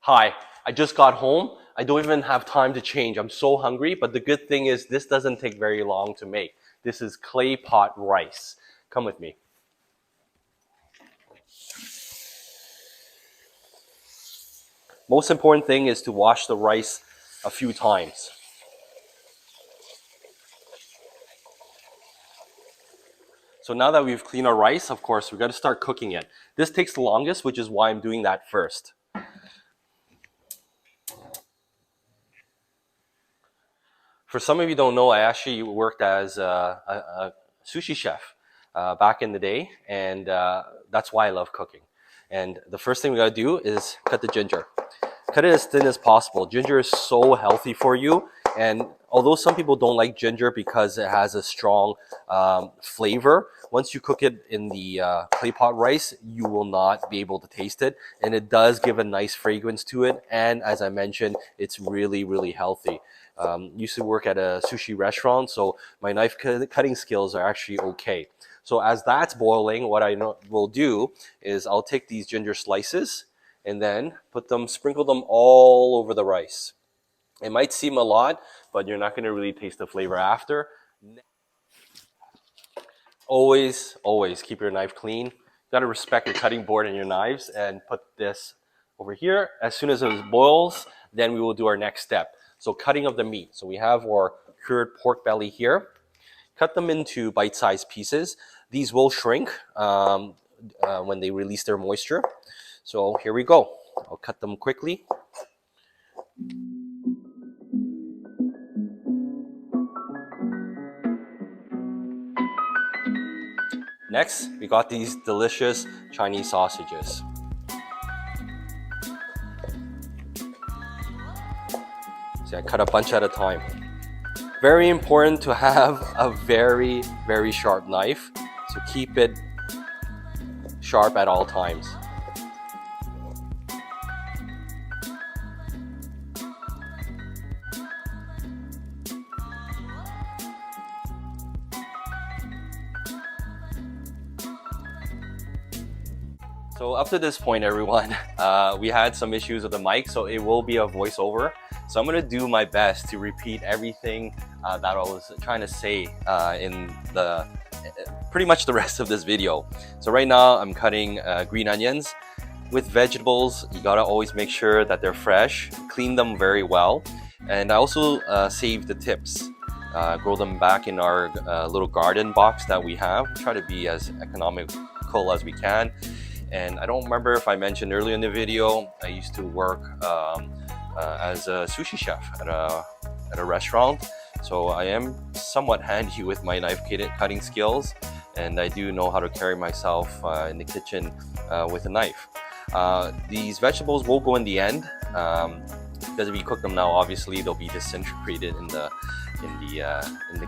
Hi, I just got home. I don't even have time to change. I'm so hungry, but the good thing is this doesn't take very long to make. This is clay pot rice. Come with me. Most important thing is to wash the rice a few times. So now that we've cleaned our rice, of course, we're gonna start cooking it. This takes the longest, which is why I'm doing that first. For some of you don't know, I actually worked as a sushi chef back in the day, and that's why I love cooking. And the first thing we gotta do is cut the ginger. Cut it as thin as possible. Ginger is so healthy for you, and although some people don't like ginger because it has a strong flavor, once you cook it in the clay pot rice, you will not be able to taste it, and it does give a nice fragrance to it, and as I mentioned, it's really, really healthy. Used to work at a sushi restaurant, so my knife cutting skills are actually okay. So as that's boiling, what I will do is I'll take these ginger slices and then sprinkle them all over the rice. It might seem a lot, but you're not going to really taste the flavor after. Always keep your knife clean. You got to respect your cutting board and your knives, and put this over here. As soon as it boils, then we will do our next step. So cutting of the meat. So we have our cured pork belly here. Cut them into bite-sized pieces. These will shrink when they release their moisture. So here we go. I'll cut them quickly. Next, we got these delicious Chinese sausages. See, I cut a bunch at a time. Very important to have a very, very sharp knife. So keep it sharp at all times. So up to this point, everyone, we had some issues with the mic, so it will be a voiceover. So I'm gonna do my best to repeat everything that I was trying to say in pretty much the rest of this video. So right now I'm cutting green onions. With vegetables, you gotta always make sure that they're fresh, clean them very well. And I also save the tips, grow them back in our little garden box that we have. Try to be as economical as we can. And I don't remember if I mentioned earlier in the video, I used to work as a sushi chef at a restaurant. So I am somewhat handy with my knife cutting skills, and I do know how to carry myself in the kitchen with a knife. These vegetables will go in the end, because if you cook them now, obviously they'll be disintegrated in the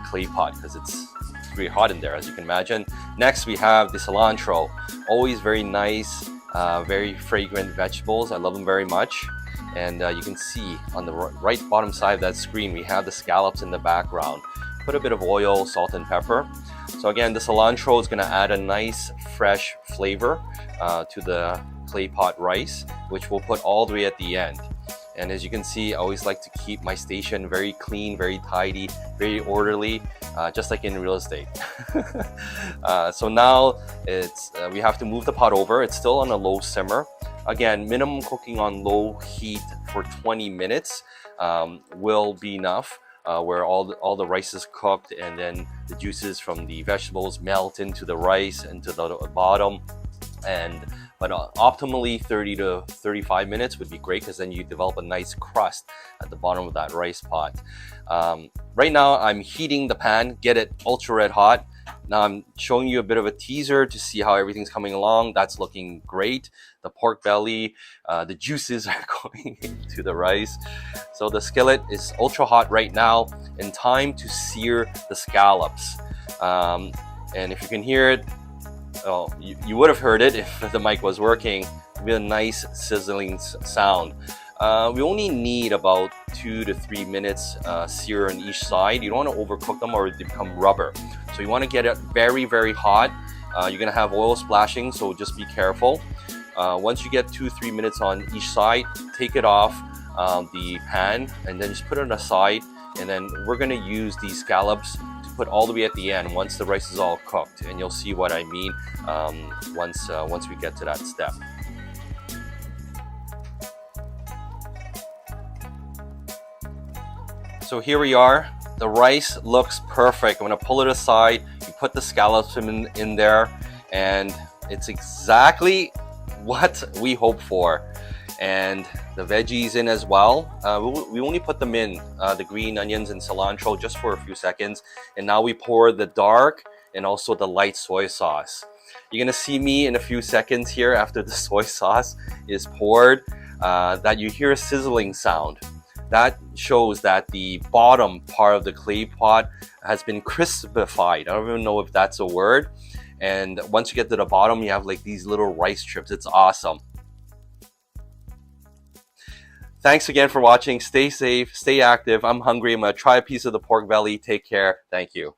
clay pot because it's very hot in there, as you can imagine. Next, we have the cilantro. Always very nice, very fragrant vegetables. I love them very much. And you can see on the right bottom side of that screen, we have the scallops in the background. Put a bit of oil, salt, and pepper. So again, the cilantro is going to add a nice fresh flavor to the clay pot rice, which we'll put all the way at the end. And as you can see, I always like to keep my station very clean, very tidy, very orderly, just like in real estate. So now we have to move the pot over. It's still on a low simmer. Again, minimum cooking on low heat for 20 minutes will be enough, where all the rice is cooked, and then the juices from the vegetables melt into the rice and to the bottom. But optimally 30 to 35 minutes would be great, because then you develop a nice crust at the bottom of that rice pot. Right now I'm heating the pan, get it ultra red hot. Now I'm showing you a bit of a teaser to see how everything's coming along. That's looking great. The pork belly, the juices are going into the rice. So the skillet is ultra hot right now, and time to sear the scallops. And if you can hear it, well, you would have heard it if the mic was working. It'd be a nice sizzling sound. We only need about 2 to 3 minutes sear on each side. You don't want to overcook them or they become rubber. So you want to get it very, very hot. You're going to have oil splashing, so just be careful. Once you get 2-3 minutes on each side, take it off the pan and then just put it aside. And then we're gonna use these scallops to put all the way at the end once the rice is all cooked, and you'll see what I mean once we get to that step. So here we are. The rice looks perfect. I'm gonna pull it aside. You put the scallops in there, and it's exactly what we hope for. And the veggies in as well. We only put them in, the green onions and cilantro, just for a few seconds. And now we pour the dark and also the light soy sauce. You're gonna see me in a few seconds here after the soy sauce is poured, that you hear a sizzling sound. That shows that the bottom part of the clay pot has been crispified. I don't even know if that's a word. And once you get to the bottom, you have like these little rice strips. It's awesome. Thanks again for watching. Stay safe, stay active. I'm hungry. I'm gonna try a piece of the pork belly. Take care. Thank you.